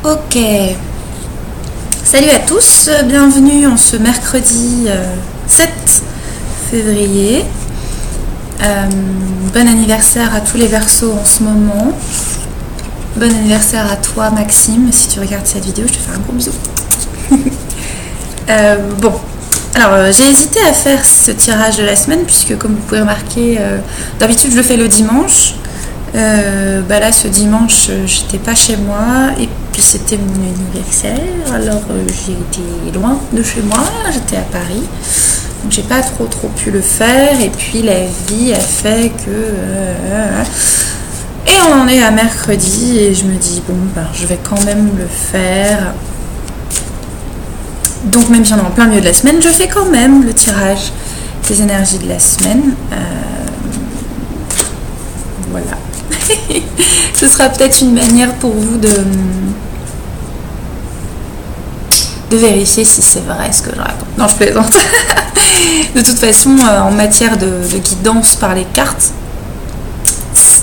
Ok, salut à tous, bienvenue en ce mercredi 7 février. Bon anniversaire à tous les Verseaux en ce moment. Bon anniversaire à toi Maxime, si tu regardes cette vidéo, je te fais un gros bisou. Bon, alors j'ai hésité à faire ce tirage de la semaine puisque comme vous pouvez remarquer, d'habitude je le fais le dimanche. Là ce dimanche j'étais pas chez moi et puis c'était mon anniversaire, alors j'ai été loin de chez moi, j'étais à Paris, donc j'ai pas trop pu le faire, et puis la vie a fait que et on en est à mercredi et je me dis bon je vais quand même le faire, donc même si on est en plein milieu de la semaine, je fais quand même le tirage des énergies de la semaine. Voilà. Ce sera peut-être une manière pour vous de vérifier si c'est vrai ce que je raconte. Non, je plaisante. De toute façon, en matière de guidance par les cartes,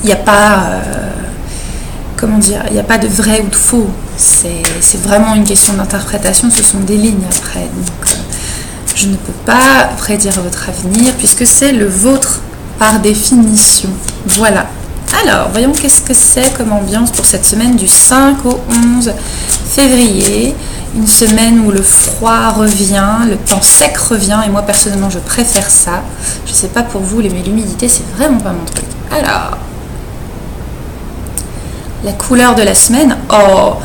il n'y a pas... comment dire, il n'y a pas de vrai ou de faux. C'est vraiment une question d'interprétation, ce sont des lignes après. Donc, je ne peux pas prédire votre avenir puisque c'est le vôtre par définition. Voilà. Alors, voyons qu'est-ce que c'est comme ambiance pour cette semaine du 5 au 11 février. Une semaine où le froid revient, le temps sec revient, et moi personnellement je préfère ça. Je sais pas pour vous, mais l'humidité c'est vraiment pas mon truc. Alors, la couleur de la semaine. Oh,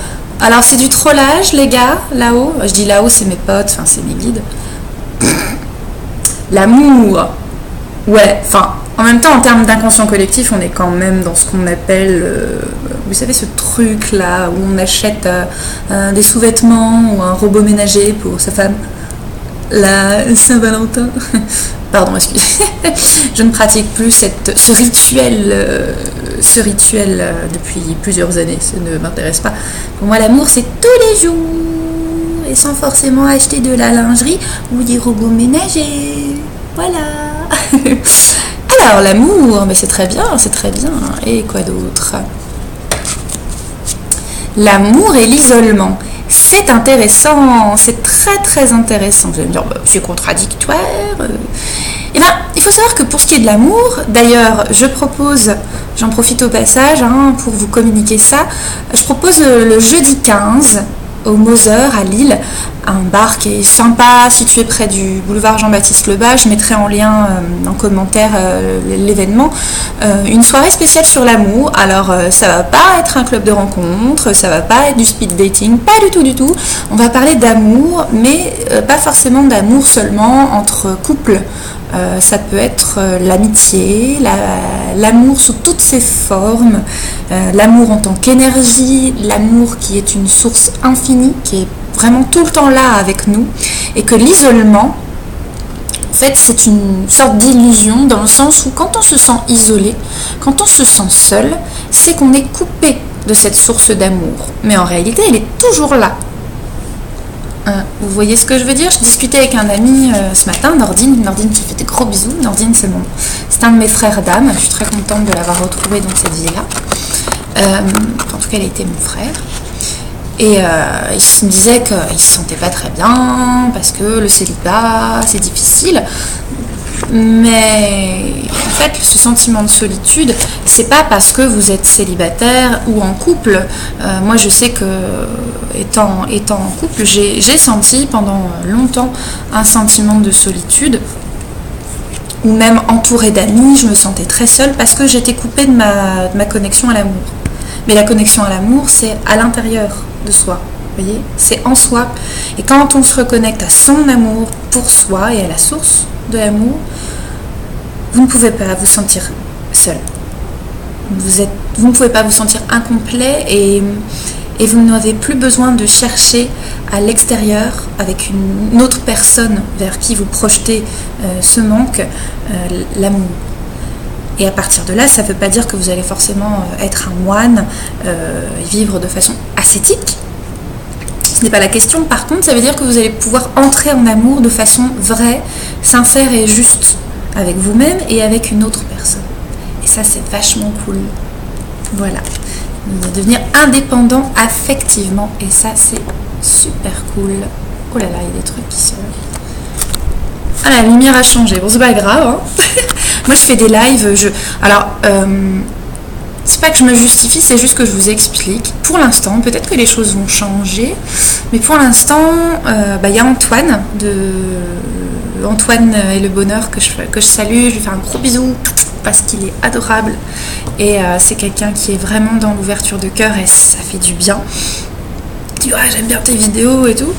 alors c'est du trollage les gars, là-haut. Je dis là-haut, c'est mes potes, enfin c'est mes guides. L'amour. Ouais, enfin... En même temps, en termes d'inconscient collectif, on est quand même dans ce qu'on appelle, vous savez, ce truc là où on achète des sous-vêtements ou un robot ménager pour sa femme, la Saint-Valentin. Pardon, excusez. Je ne pratique plus ce rituel depuis plusieurs années. Ça ne m'intéresse pas. Pour moi, l'amour, c'est tous les jours et sans forcément acheter de la lingerie ou des robots ménagers. Voilà. Alors, l'amour, mais c'est très bien. Et quoi d'autre? L'amour et l'isolement. C'est intéressant, c'est très intéressant. Vous allez me dire, c'est contradictoire. Eh bien, il faut savoir que pour ce qui est de l'amour, d'ailleurs, j'en profite au passage pour vous communiquer ça, je propose le jeudi 15 au Moser à Lille, un bar qui est sympa, situé près du boulevard Jean-Baptiste Lebas. Je mettrai en lien en commentaire l'événement. Une soirée spéciale sur l'amour. Alors ça va pas être un club de rencontres, ça va pas être du speed dating, pas du tout. On va parler d'amour, mais pas forcément d'amour seulement entre couples. Ça peut être l'amitié, l'amour sous toutes ses formes, l'amour en tant qu'énergie, l'amour qui est une source infinie, qui est vraiment tout le temps là avec nous, et que l'isolement, en fait, c'est une sorte d'illusion dans le sens où quand on se sent isolé, quand on se sent seul, c'est qu'on est coupé de cette source d'amour. Mais en réalité, elle est toujours là. Vous voyez ce que je veux dire? Je discutais avec un ami ce matin, Nordine qui fait des gros bisous. Nordine, c'est un de mes frères d'âme. Je suis très contente de l'avoir retrouvé dans cette vie-là. En tout cas, elle était mon frère. Et il me disait qu'il ne se sentait pas très bien parce que le célibat, c'est difficile. Mais en fait, ce sentiment de solitude, c'est pas parce que vous êtes célibataire ou en couple. Moi, je sais que étant en couple, j'ai senti pendant longtemps un sentiment de solitude, ou même entourée d'amis, je me sentais très seule parce que j'étais coupée de ma connexion à l'amour. Mais la connexion à l'amour, c'est à l'intérieur de soi. Vous voyez, c'est en soi. Et quand on se reconnecte à son amour pour soi et à la source de l'amour, vous ne pouvez pas vous sentir seul. Vous ne pouvez pas vous sentir incomplet et vous n'avez plus besoin de chercher à l'extérieur avec une autre personne vers qui vous projetez ce manque, l'amour. Et à partir de là, ça ne veut pas dire que vous allez forcément être un moine et vivre de façon ascétique. Ce n'est pas la question. Par contre, ça veut dire que vous allez pouvoir entrer en amour de façon vraie, sincère et juste avec vous-même et avec une autre personne. Et ça, c'est vachement cool. Voilà. de devenir indépendant affectivement. Et ça, c'est super cool. Oh là là, il y a des trucs qui se... Ah, la lumière a changé. Bon, c'est pas grave. Hein. Moi, je fais des lives. Alors, c'est pas que je me justifie, c'est juste que je vous explique. Pour l'instant, peut-être que les choses vont changer, mais pour l'instant, y a Antoine Antoine et le bonheur que je salue. Je lui fais un gros bisou parce qu'il est adorable et c'est quelqu'un qui est vraiment dans l'ouverture de cœur et ça fait du bien. Il dit j'aime bien tes vidéos et tout.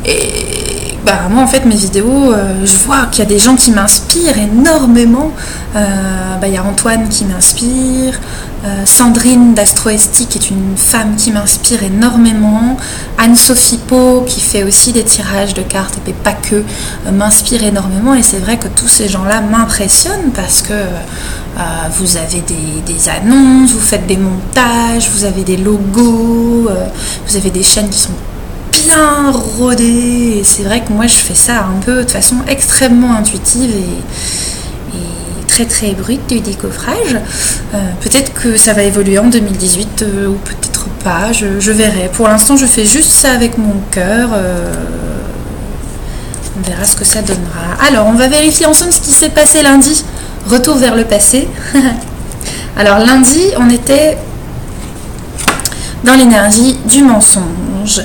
Et moi en fait mes vidéos, je vois qu'il y a des gens qui m'inspirent énormément. Il y a Antoine qui m'inspire, Sandrine d'Astroesti qui est une femme qui m'inspire énormément, Anne-Sophie Pau qui fait aussi des tirages de cartes et pas que, m'inspire énormément. Et c'est vrai que tous ces gens-là m'impressionnent parce que vous avez des annonces, vous faites des montages, vous avez des logos, vous avez des chaînes qui sont bien rodées. Et c'est vrai que moi je fais ça un peu de façon extrêmement intuitive et très très brute du décoffrage. Peut-être que ça va évoluer en 2018 ou peut-être pas, je verrai. Pour l'instant je fais juste ça avec mon cœur. On verra ce que ça donnera. Alors on va vérifier ensemble ce qui s'est passé lundi. Retour vers le passé. Alors lundi on était dans l'énergie du mensonge.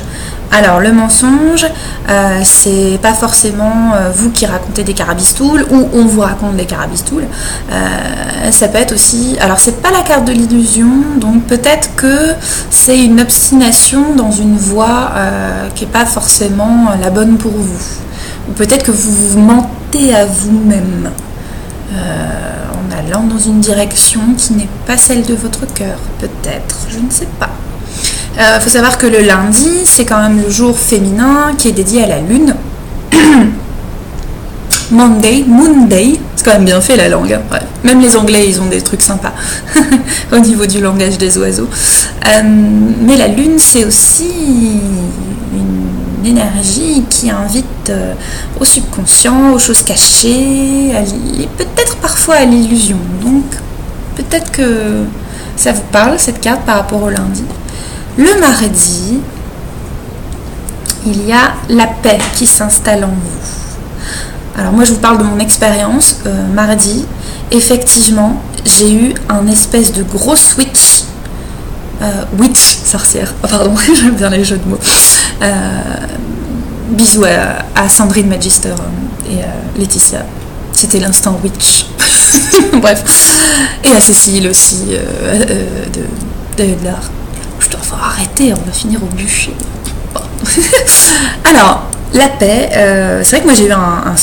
Alors le mensonge, c'est pas forcément vous qui racontez des carabistoules ou on vous raconte des carabistoules. Ça peut être aussi, alors c'est pas la carte de l'illusion, donc peut-être que c'est une obstination dans une voie qui est pas forcément la bonne pour vous. Ou peut-être que vous vous mentez à vous-même en allant dans une direction qui n'est pas celle de votre cœur, peut-être, je ne sais pas. Faut savoir que le lundi, c'est quand même le jour féminin qui est dédié à la lune. Monday, c'est quand même bien fait la langue. Hein. Ouais. Même les Anglais, ils ont des trucs sympas au niveau du langage des oiseaux. Mais la lune, c'est aussi une énergie qui invite au subconscient, aux choses cachées, peut-être parfois à l'illusion. Donc, peut-être que ça vous parle, cette carte, par rapport au lundi. Le mardi, il y a la paix qui s'installe en vous. Alors moi je vous parle de mon expérience. Mardi, effectivement, j'ai eu un espèce de gros switch. Witch, sorcière. Oh, pardon, j'aime bien les jeux de mots. Bisous à Sandrine Magister et Laetitia. C'était l'instant witch. Bref. Et à Cécile aussi, de l'art. Faut arrêter, on va finir au bûcher. Bon. Alors, la paix, c'est vrai que moi j'ai eu un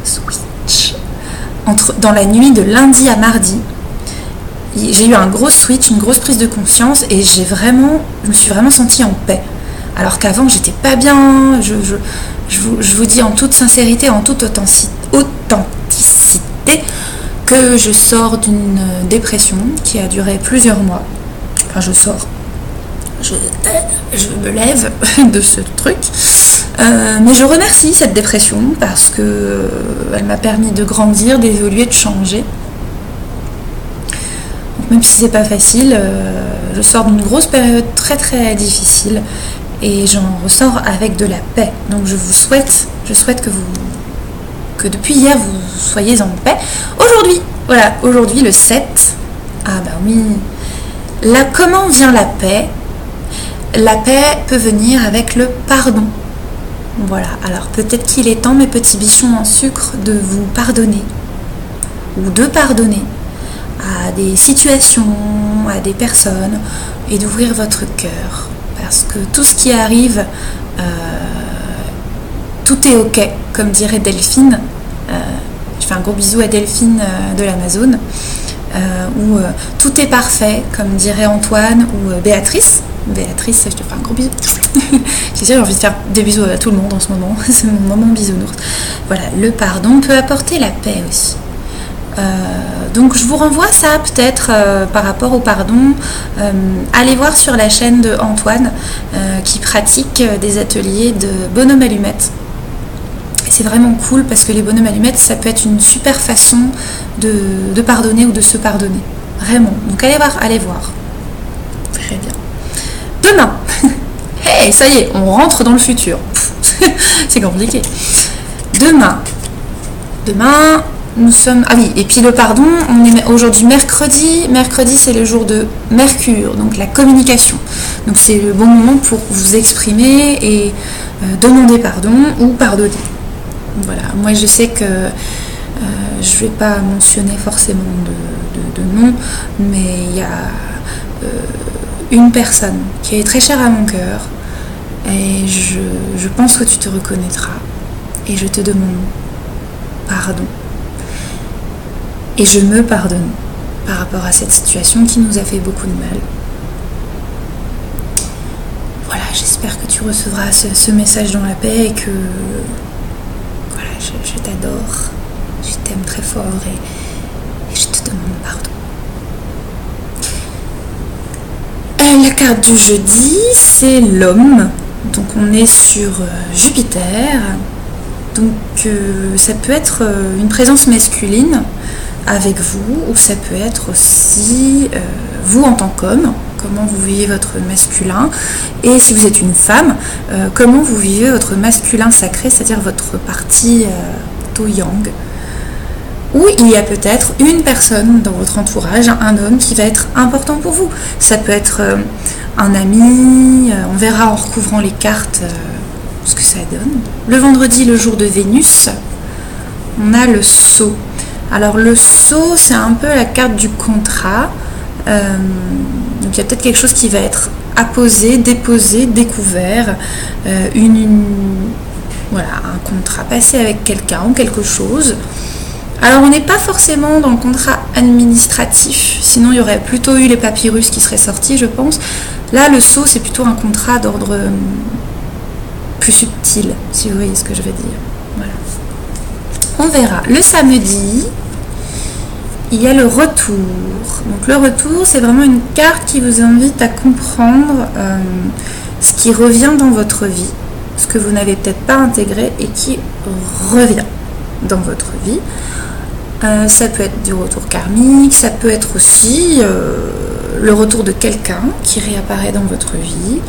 switch dans la nuit de lundi à mardi. J'ai eu un gros switch, une grosse prise de conscience et je me suis vraiment sentie en paix. Alors qu'avant j'étais pas bien. Je vous dis en toute sincérité, en toute authenticité, que je sors d'une dépression qui a duré plusieurs mois. Enfin, je me lève de ce truc, mais je remercie cette dépression parce que elle m'a permis de grandir, d'évoluer, de changer. Donc, même si c'est pas facile, je sors d'une grosse période très très difficile et j'en ressors avec de la paix. Donc je souhaite que depuis hier vous soyez en paix. Aujourd'hui le 7, oui. Là, comment vient la paix ? La paix peut venir avec le pardon. Voilà, alors peut-être qu'il est temps, mes petits bichons en sucre, de vous pardonner. Ou de pardonner à des situations, à des personnes, et d'ouvrir votre cœur. Parce que tout ce qui arrive, tout est ok, comme dirait Delphine. Je fais un gros bisou à Delphine de l'Amazone. Où tout est parfait, comme dirait Antoine ou Béatrice. Béatrice, je te fais un gros bisou. J'ai envie de faire des bisous à tout le monde en ce moment. C'est mon moment bisounours. Voilà, le pardon peut apporter la paix aussi. Donc je vous renvoie à ça peut-être par rapport au pardon. Allez voir sur la chaîne de Antoine qui pratique des ateliers de bonhomme allumette. C'est vraiment cool parce que les bonhommes allumettes, ça peut être une super façon de pardonner ou de se pardonner. Vraiment. Donc allez voir. Très bien. demain, hey, ça y est, on rentre dans le futur. C'est compliqué. Demain, nous sommes... Ah oui, et puis le pardon, on est aujourd'hui mercredi. Mercredi, c'est le jour de Mercure, donc la communication. Donc c'est le bon moment pour vous exprimer et demander pardon ou pardonner. Voilà, moi je sais que je ne vais pas mentionner forcément de nom, mais il y a une personne qui est très chère à mon cœur et je pense que tu te reconnaîtras et je te demande pardon. Et je me pardonne par rapport à cette situation qui nous a fait beaucoup de mal. Voilà, j'espère que tu recevras ce message dans la paix et que voilà, je t'adore, je t'aime très fort et je te demande pardon. La carte du jeudi, c'est l'homme. Donc on est sur Jupiter. Donc ça peut être une présence masculine avec vous, ou ça peut être aussi vous en tant qu'homme, comment vous vivez votre masculin, et si vous êtes une femme, comment vous vivez votre masculin sacré, c'est-à-dire votre partie plutôt yang. Ou il y a peut-être une personne dans votre entourage, un homme qui va être important pour vous. Ça peut être un ami, on verra en recouvrant les cartes ce que ça donne. Le vendredi, le jour de Vénus, on a le sceau. Alors le sceau, c'est un peu la carte du contrat. Donc il y a peut-être quelque chose qui va être apposé, déposé, découvert, voilà, un contrat passé avec quelqu'un ou quelque chose. Alors on n'est pas forcément dans le contrat administratif, sinon il y aurait plutôt eu les papyrus qui seraient sortis, je pense. Là, le sceau, c'est plutôt un contrat d'ordre plus subtil, si vous voyez ce que je veux dire. Voilà. On verra. Le samedi, il y a le retour. Donc le retour, c'est vraiment une carte qui vous invite à comprendre ce qui revient dans votre vie, ce que vous n'avez peut-être pas intégré et qui revient dans votre vie. Ça peut être du retour karmique, ça peut être aussi le retour de quelqu'un qui réapparaît dans votre vie.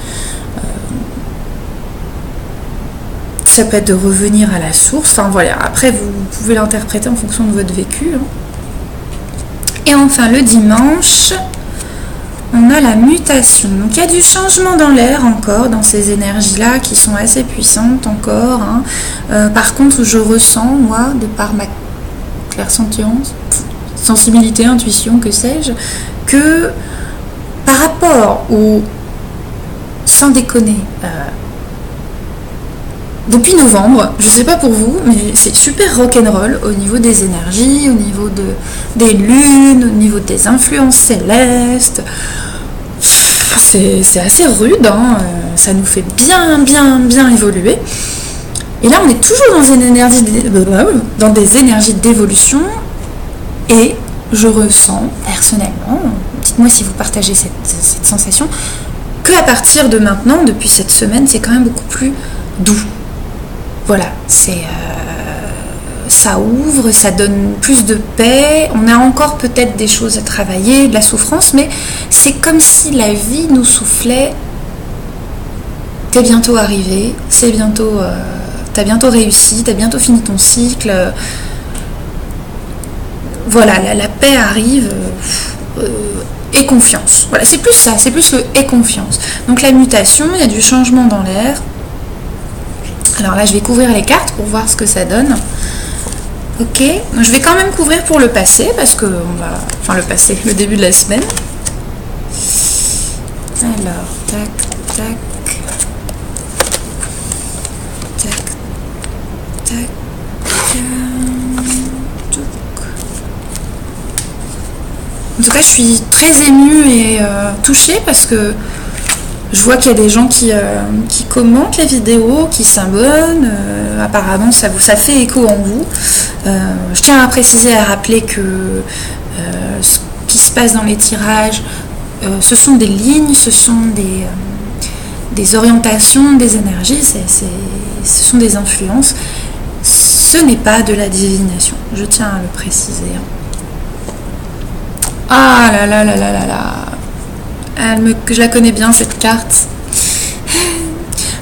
Ça peut être de revenir à la source. Enfin voilà, après vous pouvez l'interpréter en fonction de votre vécu. Et enfin le dimanche, on a la mutation. Donc il y a du changement dans l'air encore, dans ces énergies-là qui sont assez puissantes encore. Par contre, je ressens, moi, de par ma clairsentience, sensibilité, intuition, que sais-je, que par rapport au... Sans déconner, depuis novembre, je sais pas pour vous, mais c'est super rock'n'roll au niveau des énergies, au niveau des lunes, au niveau des influences célestes. C'est assez rude, hein, ça nous fait bien évoluer. Et là, on est toujours dans des énergies d'évolution et je ressens personnellement, dites-moi si vous partagez cette sensation, qu'à partir de maintenant, depuis cette semaine, c'est quand même beaucoup plus doux. Voilà, ça ouvre, ça donne plus de paix. On a encore peut-être des choses à travailler, de la souffrance, mais c'est comme si la vie nous soufflait. T'es bientôt arrivé, c'est bientôt, t'as bientôt réussi, t'as bientôt fini ton cycle. Voilà, la paix arrive. Et confiance. Voilà, c'est plus ça, c'est plus le et confiance. Donc la mutation, il y a du changement dans l'air. Alors là, je vais couvrir les cartes pour voir ce que ça donne. Ok, je vais quand même couvrir pour le passé, parce que le passé, le début de la semaine. Alors, tac. En tout cas, je suis très émue et touchée parce que je vois qu'il y a des gens qui commentent les vidéos, qui s'abonnent. Apparemment, ça fait écho en vous. Je tiens à préciser, à rappeler que ce qui se passe dans les tirages, ce sont des lignes, ce sont des orientations, des énergies, ce sont des influences. Ce n'est pas de la divination. Je tiens à le préciser. Ah là là là là là là. Je la connais bien cette carte.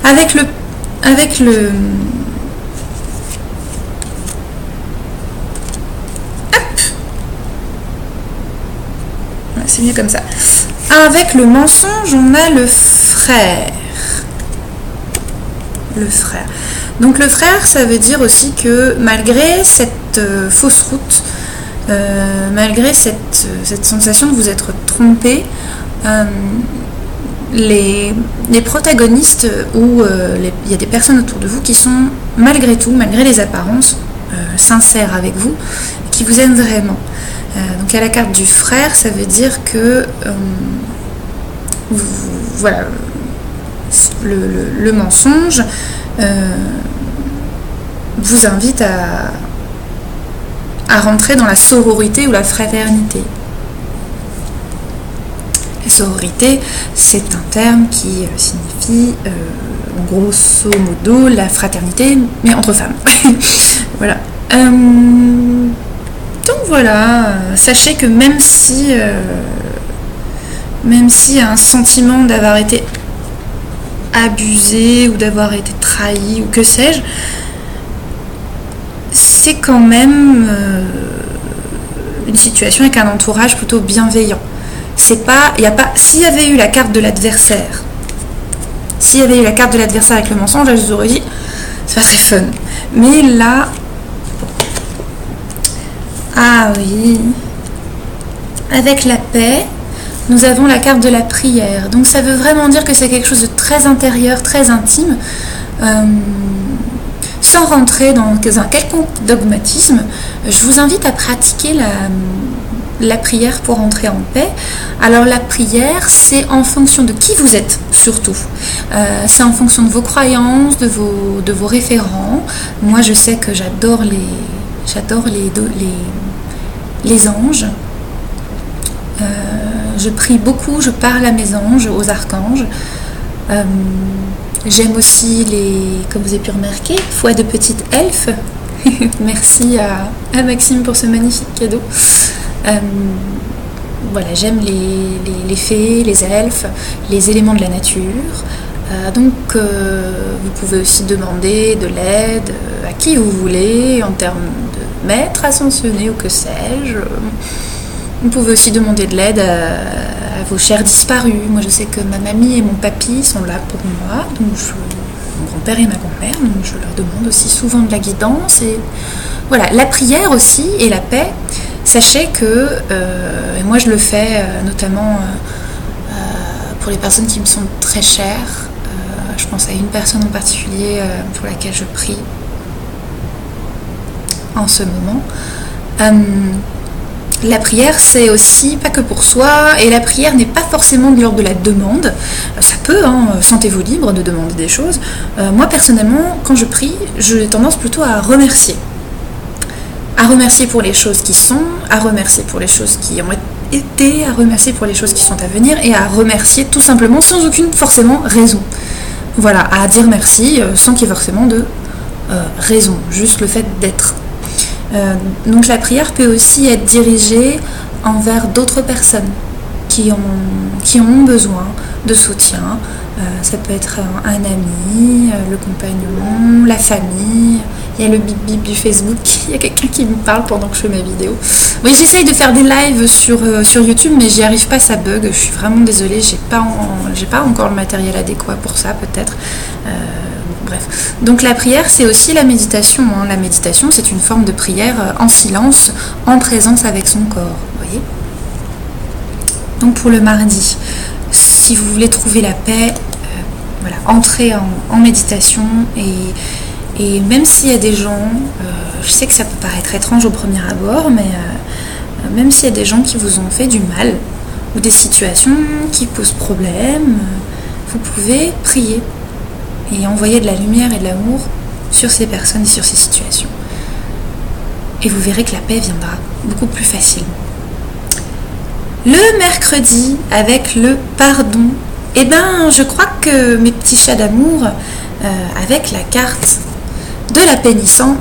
Avec le c'est mieux comme ça. Avec le mensonge, on a le frère. Le frère. Donc le frère, ça veut dire aussi que malgré cette fausse route, malgré cette sensation de vous être trompé, les protagonistes ou il y a des personnes autour de vous qui sont malgré tout, malgré les apparences, sincères avec vous, qui vous aiment vraiment. Donc à la carte du frère, ça veut dire que voilà, le mensonge vous invite à rentrer dans la sororité ou la fraternité. La sororité, c'est un terme qui signifie grosso modo la fraternité, mais entre femmes. Voilà. Donc voilà, sachez que même si il y a un sentiment d'avoir été abusé ou d'avoir été trahi ou que sais-je, c'est quand même une situation avec un entourage plutôt bienveillant. C'est pas, il y a pas, s'il y avait eu la carte de l'adversaire, avec le mensonge, là je vous aurais dit, c'est pas très fun. Mais là, ah oui, avec la paix, nous avons la carte de la prière. Donc ça veut vraiment dire que c'est quelque chose de très intérieur, très intime. Sans rentrer dans un quelconque dogmatisme, je vous invite à pratiquer la prière pour entrer en paix. Alors la prière, c'est en fonction de qui vous êtes, surtout. C'est en fonction de vos croyances, de vos référents. Moi, je sais que j'adore les anges. Je prie beaucoup, je parle à mes anges, aux archanges. J'aime aussi comme vous avez pu remarquer, foi de petite elfe. Merci à Maxime pour ce magnifique cadeau. Voilà, j'aime les fées, les elfes, les éléments de la nature. Donc vous pouvez aussi demander de l'aide à qui vous voulez, en termes de maître ascensionné ou que sais-je. Vous pouvez aussi demander de l'aide à vos chers disparus. Moi, je sais que ma mamie et mon papy sont là pour moi, donc mon grand-père et ma grand-mère, donc je leur demande aussi souvent de la guidance. Et voilà, la prière aussi et la paix. Sachez que, et moi je le fais notamment pour les personnes qui me sont très chères. Je pense à une personne en particulier pour laquelle je prie en ce moment. La prière, c'est aussi pas que pour soi, et la prière n'est pas forcément de l'ordre de la demande. Ça peut, sentez-vous libre de demander des choses. Moi, personnellement, quand je prie, j'ai tendance plutôt à remercier. À remercier pour les choses qui sont, à remercier pour les choses qui ont été, à remercier pour les choses qui sont à venir, et à remercier tout simplement sans aucune forcément raison. Voilà, à dire merci sans qu'il y ait forcément de raison, juste le fait d'être. Donc la prière peut aussi être dirigée envers d'autres personnes qui ont besoin de soutien. Ça peut être un ami, le compagnon, la famille. Il y a le bip bip du Facebook, il y a quelqu'un qui me parle pendant que je fais mes vidéos. Oui, j'essaye de faire des lives sur YouTube, mais j'y arrive pas, ça bug. Je suis vraiment désolée, j'ai pas encore le matériel adéquat pour ça, peut-être. Bref. Donc la prière, c'est aussi la méditation. La méditation, c'est une forme de prière en silence, en présence avec son corps. Vous voyez ? Donc pour le mardi, si vous voulez trouver la paix, voilà, entrez en méditation et même s'il y a des gens, je sais que ça peut paraître étrange au premier abord, mais même s'il y a des gens qui vous ont fait du mal ou des situations qui posent problème, vous pouvez prier et envoyer de la lumière et de l'amour sur ces personnes et sur ces situations. Et vous verrez que la paix viendra beaucoup plus facilement. Le mercredi, avec le pardon, eh ben, je crois que mes petits chats d'amour, avec la carte de la pénitence,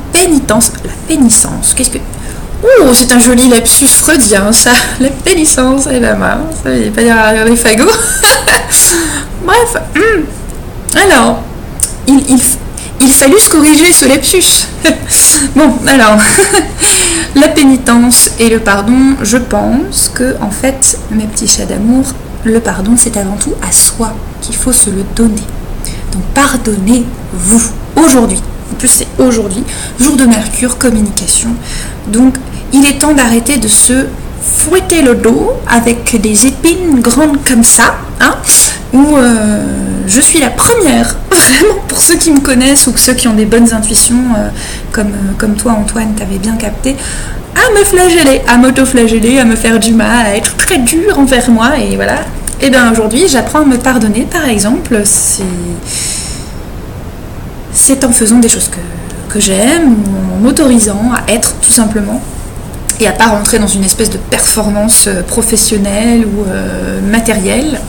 qu'est-ce que... Oh, c'est un joli lapsus freudien, ça. La pénitence et la main. Ça veut pas dire les fagots. Bref. Alors, il fallut se corriger ce lapsus. Bon, alors, la pénitence et le pardon, je pense que, en fait, mes petits chats d'amour, le pardon, c'est avant tout à soi qu'il faut se le donner. Donc, pardonnez-vous aujourd'hui. En plus, c'est aujourd'hui, jour de Mercure, communication. Donc, il est temps d'arrêter de se fouetter le dos avec des épines grandes comme ça, hein, où je suis la première, vraiment, pour ceux qui me connaissent ou ceux qui ont des bonnes intuitions, comme toi, Antoine, t'avais bien capté, à me flageller, à m'auto-flageller, à me faire du mal, à être très dur envers moi, et voilà. Et bien aujourd'hui, j'apprends à me pardonner, par exemple, c'est en faisant des choses que j'aime, ou en m'autorisant à être tout simplement, et à pas rentrer dans une espèce de performance professionnelle ou matérielle.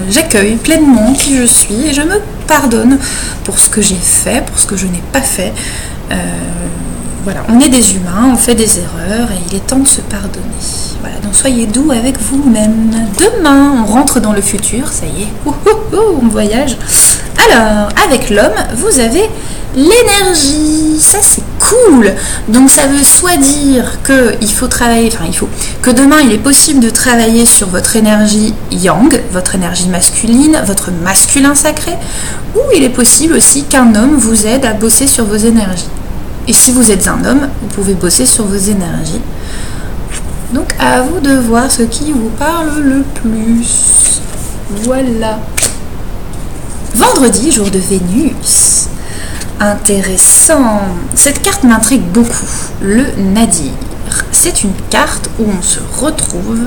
J'accueille pleinement qui je suis et je me pardonne pour ce que j'ai fait, pour ce que je n'ai pas fait. Voilà, on est des humains, on fait des erreurs et il est temps de se pardonner. Voilà, donc soyez doux avec vous-même. Demain, on rentre dans le futur, ça y est, on voyage. Alors, avec l'homme, vous avez l'énergie, ça c'est cool. Donc ça veut soit dire qu'il faut travailler, que demain il est possible de travailler sur votre énergie yang, votre énergie masculine, votre masculin sacré, ou il est possible aussi qu'un homme vous aide à bosser sur vos énergies. Et si vous êtes un homme, vous pouvez bosser sur vos énergies. Donc à vous de voir ce qui vous parle le plus. Voilà. Vendredi, jour de Vénus. Intéressant. Cette carte m'intrigue beaucoup. Le Nadir. C'est une carte où on se retrouve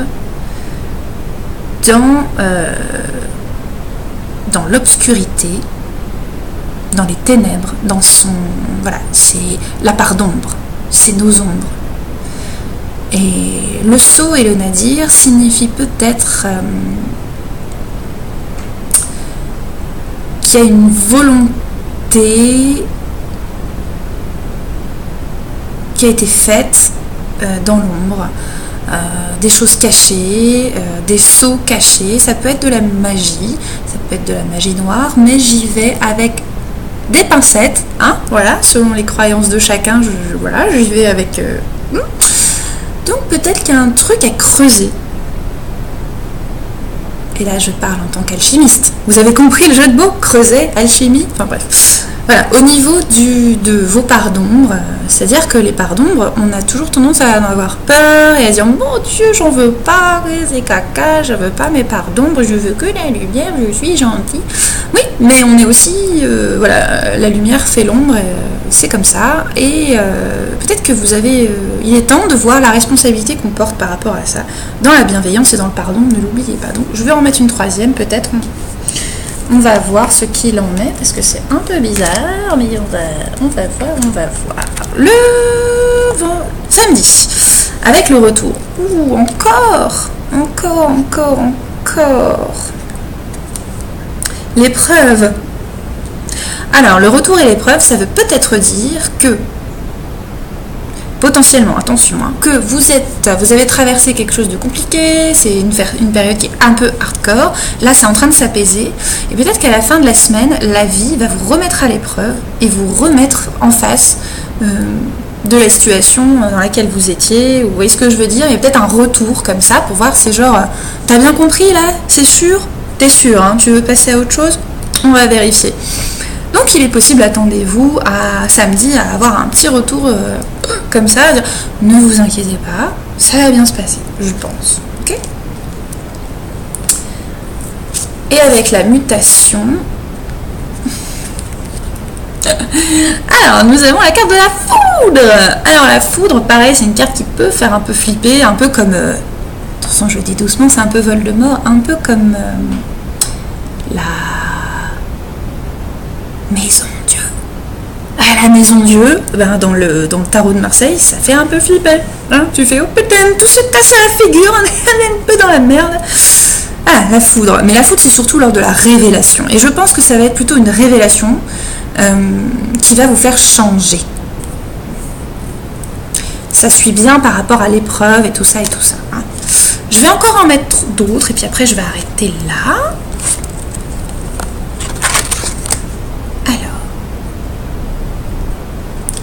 dans l'obscurité, dans les ténèbres, dans son... Voilà, c'est la part d'ombre, c'est nos ombres. Et le sceau et le nadir signifient peut-être qu'il y a une volonté qui a été faite dans l'ombre, des choses cachées, des sceaux cachés, ça peut être de la magie, ça peut être de la magie noire, mais j'y vais avec des pincettes, hein, voilà, selon les croyances de chacun, voilà, j'y vais avec... Donc peut-être qu'il y a un truc à creuser. Et là, je parle en tant qu'alchimiste. Vous avez compris le jeu de mots? Creuser, alchimie, enfin bref. Voilà, au niveau de vos parts d'ombre, c'est-à-dire que les parts d'ombre, on a toujours tendance à en avoir peur et à dire « Mon Dieu, j'en veux pas, c'est caca, je veux pas mes parts d'ombre, je veux que la lumière, je suis gentil. » Oui, mais on est aussi, voilà, la lumière fait l'ombre, c'est comme ça. Et peut-être que vous avez, il est temps de voir la responsabilité qu'on porte par rapport à ça, dans la bienveillance et dans le pardon, ne l'oubliez pas. Donc je vais en mettre une troisième peut-être. On va voir ce qu'il en est, parce que c'est un peu bizarre, mais on va voir. Le samedi, avec le retour. Ouh, encore. L'épreuve. Alors, le retour et l'épreuve, ça veut peut-être dire que, potentiellement, attention, hein, que vous avez traversé quelque chose de compliqué, c'est une période qui est un peu hardcore, là c'est en train de s'apaiser, et peut-être qu'à la fin de la semaine, la vie va vous remettre à l'épreuve et vous remettre en face de la situation dans laquelle vous étiez, vous voyez ce que je veux dire, il y a peut-être un retour comme ça pour voir, c'est genre, t'as bien compris là, c'est sûr, t'es sûr, hein, tu veux passer à autre chose, on va vérifier. Donc il est possible, attendez-vous à samedi à avoir un petit retour comme ça, à dire, ne vous inquiétez pas, ça va bien se passer, je pense. Ok ? Et avec la mutation, alors nous avons la carte de la foudre. Alors la foudre, pareil, c'est une carte qui peut faire un peu flipper, un peu comme, attention je dis doucement, c'est un peu Voldemort, un peu comme la maison Dieu. À la maison Dieu, ben dans le tarot de Marseille, ça fait un peu flipper. Hein, tu fais, oh putain, tout se casse à la figure, on est un peu dans la merde. Ah, la foudre. Mais la foudre, c'est surtout lors de la révélation. Et je pense que ça va être plutôt une révélation qui va vous faire changer. ça suit bien par rapport à l'épreuve et tout ça hein. Je vais encore en mettre d'autres et puis après je vais arrêter là.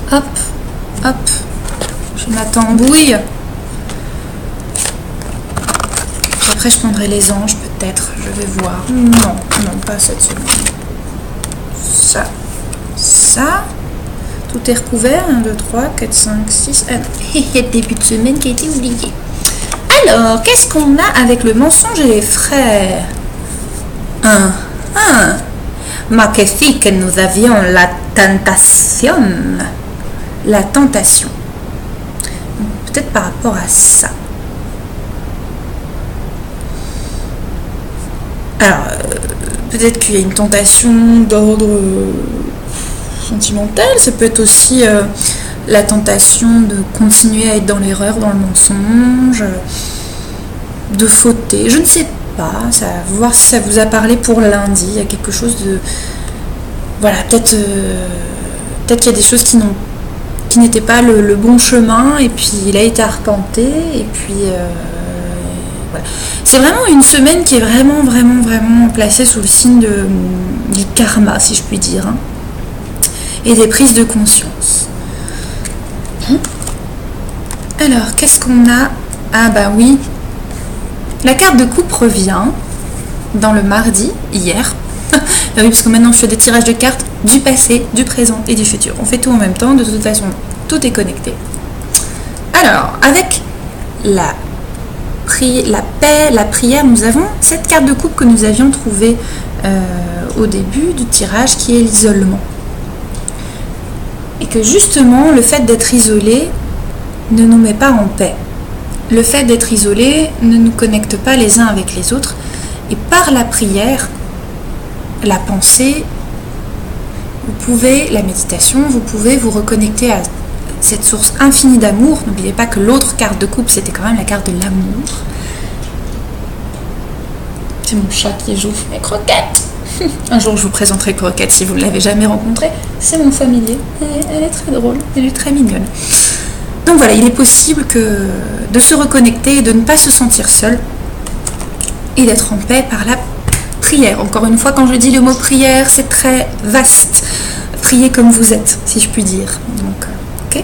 Alors, hop, je m'attembouille. Après je prendrai les anges peut-être, je vais voir. Non, pas cette semaine. Ça. Tout est recouvert, 1, 2, 3, 4, 5, 6. Il y a le début de semaine qui a été oublié. Alors, qu'est-ce qu'on a avec le mensonge et les frères? Ma que si que nous avions la tentation. La tentation. Peut-être par rapport à ça. Alors, peut-être qu'il y a une tentation d'ordre sentimental, ça peut être aussi la tentation de continuer à être dans l'erreur, dans le mensonge, de fauter, je ne sais pas, ça, voir si ça vous a parlé pour lundi, il y a quelque chose de... Voilà, peut-être qu'il y a des choses qui n'étaient pas le bon chemin, et puis il a été arpenté, et puis... voilà. C'est vraiment une semaine qui est vraiment placée sous le signe du karma, si je puis dire, hein, et des prises de conscience. Alors, qu'est-ce qu'on a? Ah bah oui, la carte de coupe revient dans le mardi, hier. Ah oui, parce que maintenant je fais des tirages de cartes du passé, du présent et du futur. On fait tout en même temps, de toute façon, tout est connecté. Alors, avec la paix, la prière, nous avons cette carte de coupe que nous avions trouvée au début du tirage, qui est l'isolement. Et que justement, le fait d'être isolé ne nous met pas en paix. Le fait d'être isolé ne nous connecte pas les uns avec les autres. Et par la prière, la pensée, la méditation, vous pouvez vous reconnecter à cette source infinie d'amour. N'oubliez pas que l'autre carte de coupe, c'était quand même la carte de l'amour. C'est mon chat qui joue avec Croquette. Un jour, je vous présenterai Croquette si vous ne l'avez jamais rencontrée. C'est mon familier. Elle est très drôle, elle est très mignonne. Donc voilà, il est possible de se reconnecter et de ne pas se sentir seul et d'être en paix par la prière. Encore une fois, quand je dis le mot prière, c'est très vaste. Priez comme vous êtes, si je puis dire. Donc, ok.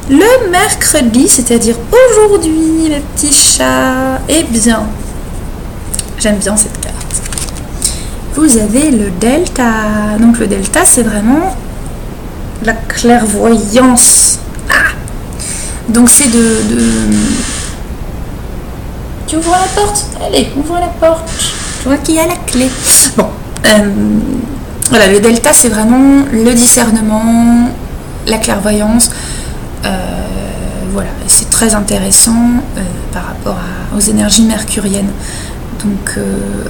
Le mercredi, c'est-à-dire aujourd'hui, le petit chat, eh bien, j'aime bien cette carte. Vous avez le delta. Donc le delta, c'est vraiment la clairvoyance. Ah, donc c'est Tu ouvres la porte? Allez, ouvre la porte. Je vois qu'il y a la clé. Bon, voilà, le delta, c'est vraiment le discernement, la clairvoyance. Voilà, c'est très intéressant par rapport aux énergies mercuriennes. Donc,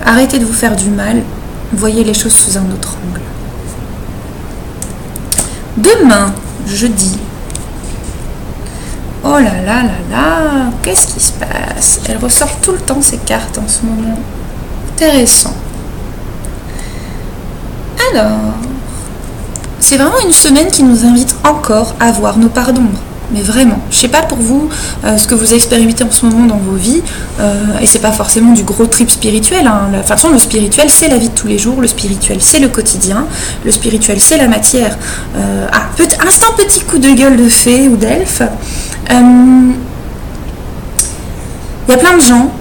arrêtez de vous faire du mal. Voyez les choses sous un autre angle. Demain, jeudi. Oh là là là là, qu'est-ce qui se passe? Elles ressortent tout le temps ces cartes en ce moment. Intéressant. Alors, c'est vraiment une semaine qui nous invite encore à voir nos parts d'ombre. Mais vraiment, je sais pas pour vous ce que vous expérimentez en ce moment dans vos vies, et c'est pas forcément du gros trip spirituel, hein. De toute façon, le spirituel c'est la vie de tous les jours, le spirituel c'est le quotidien, le spirituel c'est la matière. Petit coup de gueule de fée ou d'elfe. Il y a plein de gens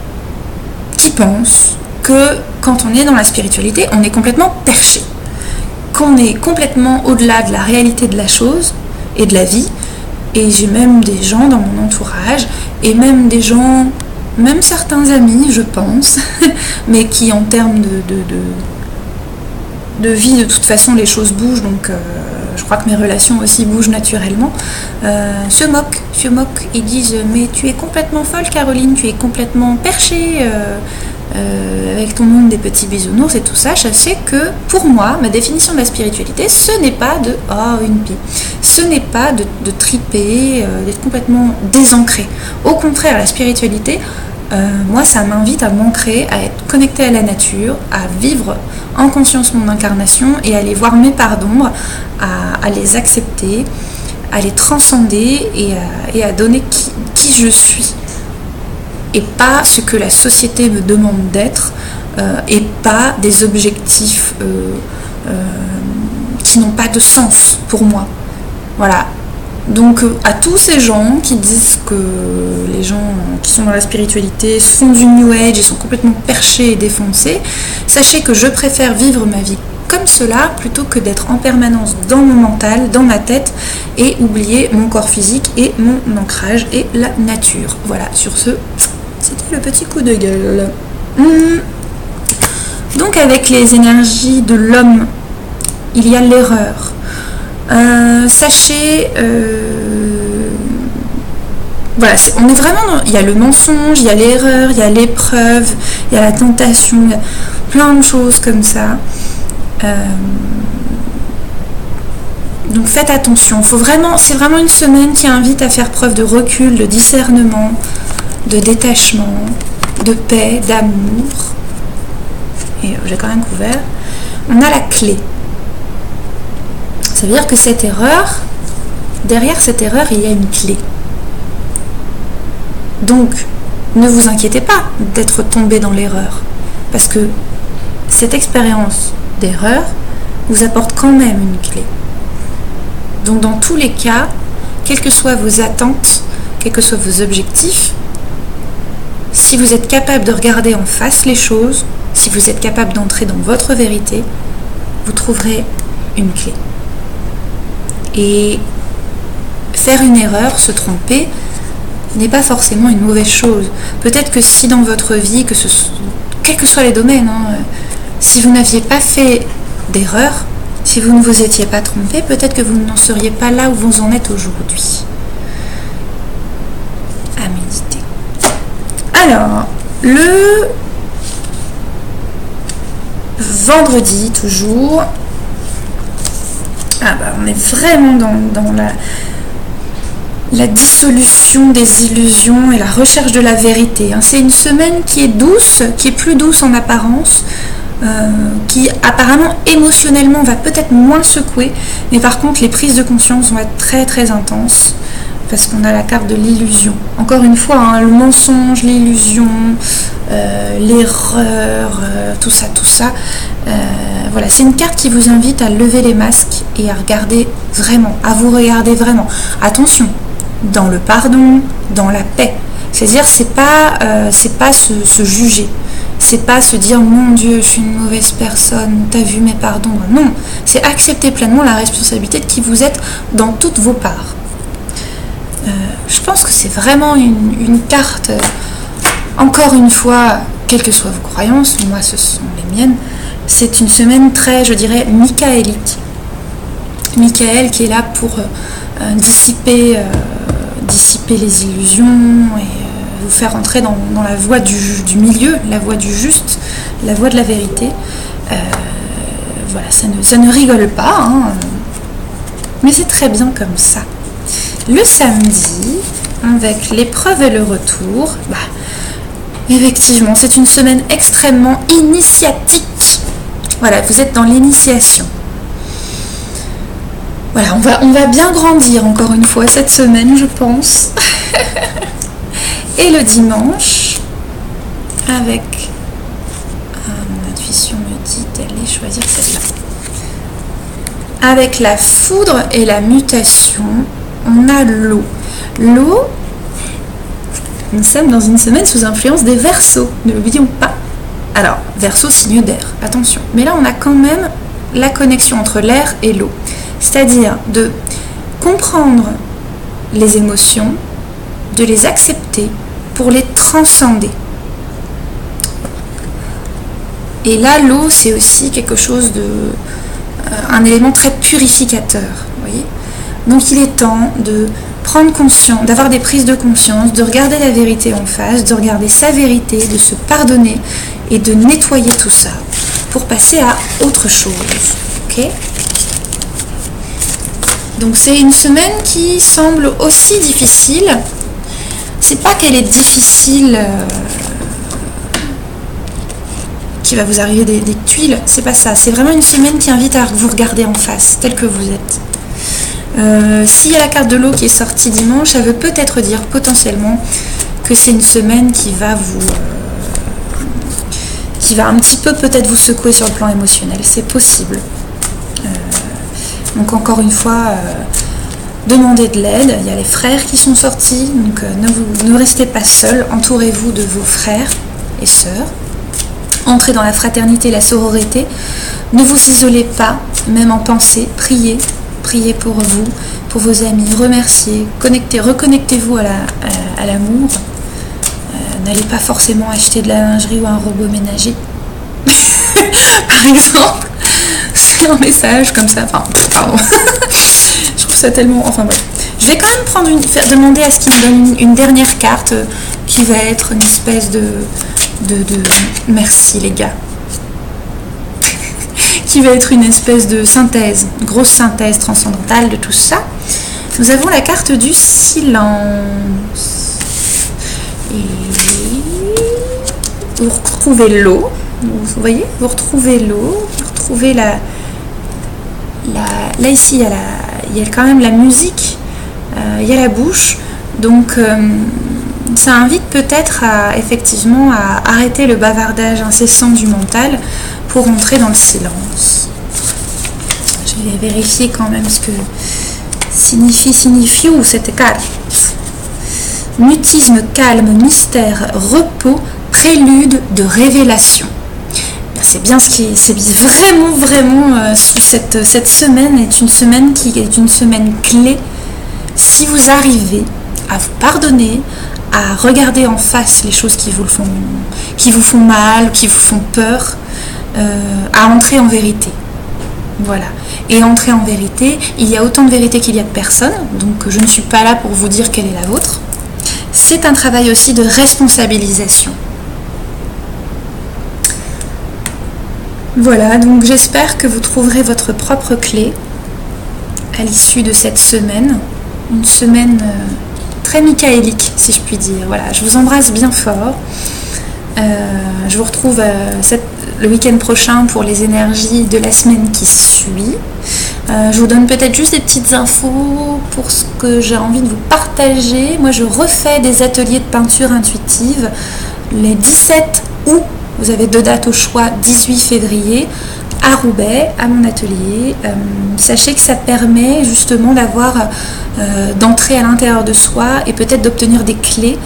qui pensent que quand on est dans la spiritualité, on est complètement perché, qu'on est complètement au-delà de la réalité de la chose et de la vie. Et j'ai même des gens dans mon entourage, et même des gens, même certains amis, je pense, mais qui en termes de vie, de toute façon, les choses bougent, donc je crois que mes relations aussi bougent naturellement, se moquent, ils disent « Mais tu es complètement folle, Caroline, tu es complètement perchée avec ton monde des petits bisounours et tout ça. » Je sais que pour moi, ma définition de la spiritualité, ce n'est pas de « Oh, une pie ». Ce n'est pas de triper, d'être complètement désancré. Au contraire, la spiritualité, moi, ça m'invite à m'ancrer, à être connectée à la nature, à vivre en conscience mon incarnation et à aller voir mes parts d'ombre, à les accepter, à les transcender et à donner qui je suis. Et pas ce que la société me demande d'être, et pas des objectifs qui n'ont pas de sens pour moi. Voilà. Donc à tous ces gens qui disent que les gens qui sont dans la spiritualité se font du New Age et sont complètement perchés et défoncés, sachez que je préfère vivre ma vie comme cela plutôt que d'être en permanence dans mon mental, dans ma tête et oublier mon corps physique et mon ancrage et la nature. Voilà, sur ce, c'était le petit coup de gueule. Donc avec les énergies de l'homme, il y a l'erreur. Sachez, voilà, on est vraiment il y a le mensonge, il y a l'erreur, il y a l'épreuve, il y a la tentation, il y a plein de choses comme ça. Donc faites attention. C'est vraiment une semaine qui invite à faire preuve de recul, de discernement, de détachement, de paix, d'amour. Et j'ai quand même couvert. On a la clé. Ça veut dire que cette erreur, derrière cette erreur, il y a une clé. Donc, ne vous inquiétez pas d'être tombé dans l'erreur. Parce que cette expérience d'erreur vous apporte quand même une clé. Donc, dans tous les cas, quelles que soient vos attentes, quels que soient vos objectifs, si vous êtes capable de regarder en face les choses, si vous êtes capable d'entrer dans votre vérité, vous trouverez une clé. Et faire une erreur, se tromper, n'est pas forcément une mauvaise chose. Peut-être que si dans votre vie, quels que soient les domaines, si vous n'aviez pas fait d'erreur, si vous ne vous étiez pas trompé, peut-être que vous n'en seriez pas là où vous en êtes aujourd'hui. À méditer. Alors, le vendredi, toujours, on est vraiment dans la dissolution des illusions et la recherche de la vérité. C'est une semaine qui est douce, qui est plus douce en apparence, qui apparemment émotionnellement va peut-être moins secouer, mais par contre les prises de conscience vont être très très intenses, parce qu'on a la carte de l'illusion. Encore une fois, le mensonge, l'illusion, l'erreur, tout ça. Voilà, c'est une carte qui vous invite à lever les masques et à regarder vraiment, à vous regarder vraiment. Attention, dans le pardon, dans la paix. C'est-à-dire, c'est pas se juger. C'est pas se dire, mon Dieu, je suis une mauvaise personne, t'as vu mes pardons. Non, c'est accepter pleinement la responsabilité de qui vous êtes dans toutes vos parts. Je pense que c'est vraiment une carte, encore une fois, quelles que soient vos croyances, moi ce sont les miennes, c'est une semaine très, je dirais, michaélique. Michael qui est là pour dissiper les illusions et vous faire entrer dans la voie du milieu, la voie du juste, la voie de la vérité. Voilà, ça ne rigole pas, mais c'est très bien comme ça. Le samedi, avec l'épreuve et le retour, effectivement, c'est une semaine extrêmement initiatique. Voilà, vous êtes dans l'initiation. Voilà, on va bien grandir encore une fois cette semaine, je pense. Et le dimanche, avec mon intuition me dit d'aller choisir celle-là. Avec la foudre et la mutation, on a l'eau. L'eau, nous sommes dans une semaine sous influence des Verseaux, ne l'oublions pas. Alors, Verseau, signe d'air, attention. Mais là, on a quand même la connexion entre l'air et l'eau. C'est-à-dire de comprendre les émotions, de les accepter pour les transcender. Et là, l'eau, c'est aussi quelque chose un élément très purificateur, vous voyez. Donc il est temps de prendre conscience, d'avoir des prises de conscience, de regarder la vérité en face, de regarder sa vérité, de se pardonner et de nettoyer tout ça pour passer à autre chose. Ok ? Donc c'est une semaine qui semble aussi difficile. C'est pas qu'elle est difficile, qu'il va vous arriver des tuiles, c'est pas ça. C'est vraiment une semaine qui invite à vous regarder en face, tel que vous êtes. S'il y a la carte de l'eau qui est sortie dimanche, ça veut peut-être dire potentiellement que c'est une semaine qui va un petit peu peut-être vous secouer sur le plan émotionnel. C'est possible. Donc encore une fois, demandez de l'aide. Il y a les frères qui sont sortis, donc ne restez pas seuls. Entourez-vous de vos frères et sœurs. Entrez dans la fraternité, la sororité. Ne vous isolez pas, même en pensée. Priez pour vous, pour vos amis. Remerciez, reconnectez-vous à l'amour. N'allez pas forcément acheter de la lingerie ou un robot ménager. Par exemple, c'est un message comme ça. Enfin, pardon. Je trouve ça tellement... Enfin bref. Je vais quand même demander à ce qu'il me donne une dernière carte qui va être une espèce de... Merci les gars. Qui va être une espèce de synthèse, grosse synthèse transcendantale de tout ça. Nous avons la carte du silence. Et vous retrouvez l'eau. Vous voyez, vous retrouvez l'eau, vous retrouvez là ici il y a quand même la musique, il y a la bouche, donc ça invite peut-être effectivement à arrêter le bavardage incessant du mental pour entrer dans le silence. Je vais vérifier quand même ce que signifie cette carte. Mutisme, calme, mystère, repos, prélude de révélation. C'est bien c'est vraiment cette semaine est une semaine qui est une semaine clé. Si vous arrivez à vous pardonner, à regarder en face les choses qui vous font mal, qui vous font peur, à entrer en vérité. Voilà. Et entrer en vérité, il y a autant de vérité qu'il y a de personnes, donc je ne suis pas là pour vous dire quelle est la vôtre. C'est un travail aussi de responsabilisation. Voilà, donc j'espère que vous trouverez votre propre clé à l'issue de cette semaine. Une semaine très michaélique, si je puis dire. Voilà, je vous embrasse bien fort. Je vous retrouve le week-end prochain pour les énergies de la semaine qui suit. Je vous donne peut-être juste des petites infos pour ce que j'ai envie de vous partager. Moi, je refais des ateliers de peinture intuitive les 17 août. Vous avez 2 dates au choix, 18 février à Roubaix, à mon atelier. Sachez que ça permet justement d'entrer à l'intérieur de soi et peut-être d'obtenir des clés.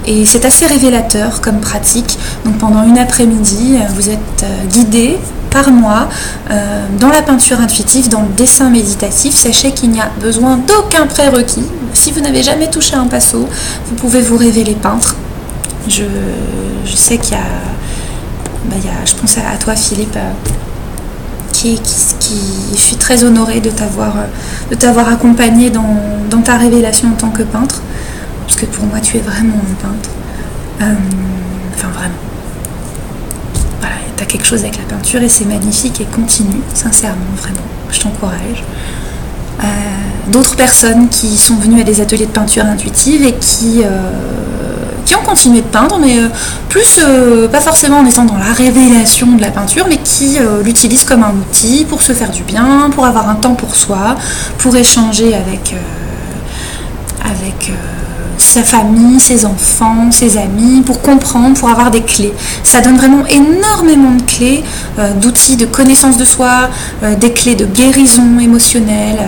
Et c'est assez révélateur comme pratique. Donc pendant une après-midi, vous êtes guidé par moi dans la peinture intuitive, dans le dessin méditatif. Sachez qu'il n'y a besoin d'aucun prérequis. Si vous n'avez jamais touché un pinceau, vous pouvez vous révéler peintre. Je sais qu'il y a... je pense à toi Philippe, je suis très honorée de t'avoir accompagné dans ta révélation en tant que peintre, parce que pour moi tu es vraiment un peintre, enfin vraiment, voilà, tu as quelque chose avec la peinture et c'est magnifique et continue, sincèrement, vraiment, je t'encourage. D'autres personnes qui sont venues à des ateliers de peinture intuitive et qui ont continué de peindre, mais plus pas forcément en étant dans la révélation de la peinture, mais qui l'utilisent comme un outil pour se faire du bien, pour avoir un temps pour soi, pour échanger avec sa famille, ses enfants, ses amis, pour comprendre, pour avoir des clés. Ça donne vraiment énormément de clés, d'outils de connaissance de soi, des clés de guérison émotionnelle.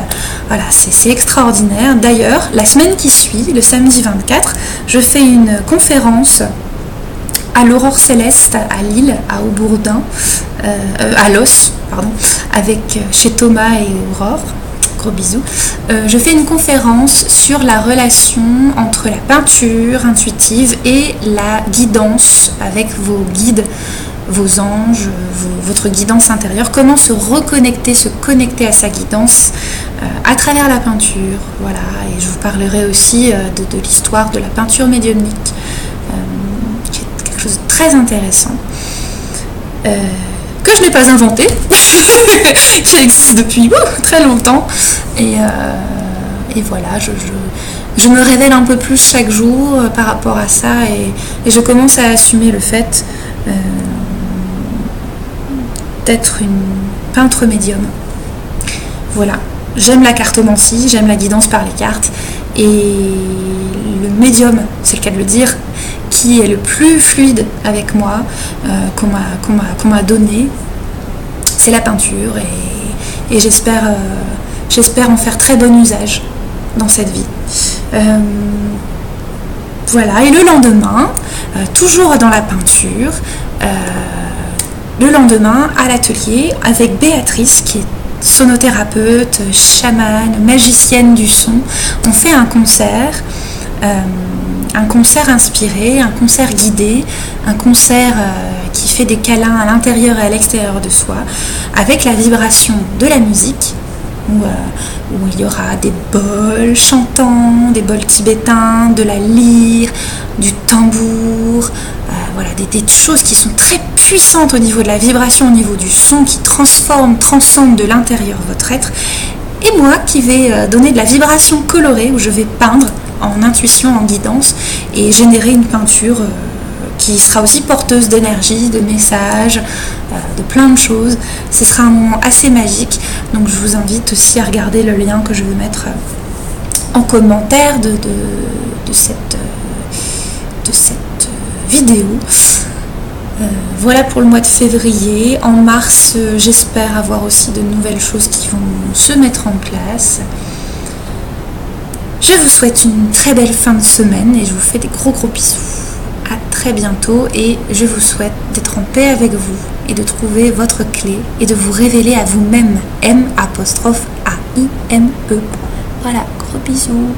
Voilà, c'est extraordinaire. D'ailleurs, la semaine qui suit, le samedi 24, je fais une conférence à l'Aurore Céleste à Lille, à Aubourdin, à Los, pardon, chez Thomas et Aurore. Gros bisous. Je fais une conférence sur la relation entre la peinture intuitive et la guidance avec vos guides, vos anges, votre guidance intérieure. Comment se connecter à sa guidance à travers la peinture. Voilà. Et je vous parlerai aussi de l'histoire de la peinture médiumnique, qui est quelque chose de très intéressant. Que je n'ai pas inventé, qui existe depuis très longtemps. Et voilà, je me révèle un peu plus chaque jour par rapport à ça et je commence à assumer le fait d'être une peintre médium. Voilà. j'aime la cartomancie, j'aime la guidance par les cartes, et le médium, c'est le cas de le dire, qui est le plus fluide avec moi, qu'on m'a donné, c'est la peinture, et j'espère en faire très bon usage dans cette vie. Voilà, et le lendemain, toujours dans la peinture, le lendemain à l'atelier avec Béatrice qui est sonothérapeute, chamane, magicienne du son, on fait un concert inspiré, un concert guidé, un concert qui fait des câlins à l'intérieur et à l'extérieur de soi, avec la vibration de la musique, où il y aura des bols chantants, des bols tibétains, de la lyre, du tambour, voilà, des choses qui sont très puissantes au niveau de la vibration, au niveau du son, qui transcendent de l'intérieur votre être. Et moi qui vais donner de la vibration colorée, où je vais peindre en intuition, en guidance, et générer une peinture qui sera aussi porteuse d'énergie, de messages, de plein de choses. Ce sera un moment assez magique, donc je vous invite aussi à regarder le lien que je vais mettre en commentaire de cette vidéo. Voilà pour le mois de février. En mars, j'espère avoir aussi de nouvelles choses qui vont se mettre en place. Je vous souhaite une très belle fin de semaine et je vous fais des gros bisous. À très bientôt, et je vous souhaite d'être en paix avec vous et de trouver votre clé et de vous révéler à vous-même. M'_AIME. Voilà, gros bisous.